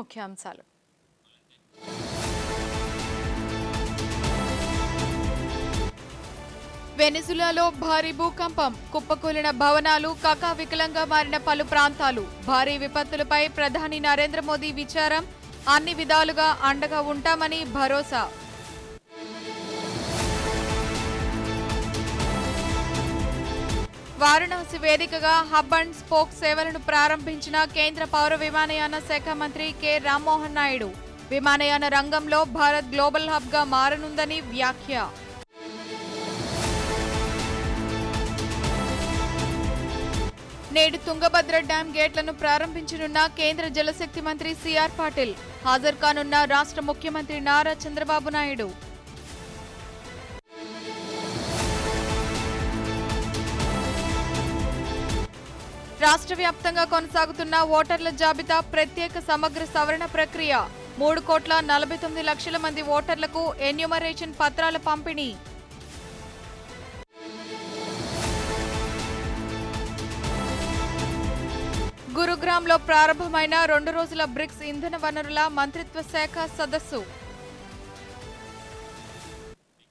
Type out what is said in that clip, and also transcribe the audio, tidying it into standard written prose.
ముఖ్యాంశాలు. వెనిజులాలో భారీ భూకంపం, కుప్పకూలిన భవనాలు, కకావికలంగా మారిన పలు ప్రాంతాలు. భారీ విపత్తులపై ప్రధాని నరేంద్ర మోదీ విచారం, అన్ని విధాలుగా అండగా ఉంటామని భరోసా. వారణాసి వేదికగా హబ్ అండ్ స్పోక్ సేవలను ప్రారంభించిన కేంద్ర పౌర విమానయాన శాఖ మంత్రి కె రామ్మోహన్ నాయుడు. విమానయాన రంగంలో భారత్ గ్లోబల్ హబ్ గా మారనుందని వ్యాఖ్య. నేడు తుంగభద్ర డ్యాం గేట్లను ప్రారంభించనున్న కేంద్ర జలశక్తి మంత్రి సిఆర్ పాటిల్. హాజరు కానున్న రాష్ట్ర ముఖ్యమంత్రి నారా చంద్రబాబు నాయుడు. రాష్ట్ర వ్యాప్తంగా కొనసాగుతున్న ఓటర్ల జాబితా ప్రత్యేక సమగ్ర సవరణ ప్రక్రియ. 3,49,00,000 మంది ఓటర్లకు ఎన్యూమరేషన్ పత్రాల పంపిణీ. గురుగ్రామ్లో ప్రారంభమైన 2 రోజుల బ్రిక్స్ ఇంధన వనరుల మంత్రిత్వ శాఖ సదస్సు.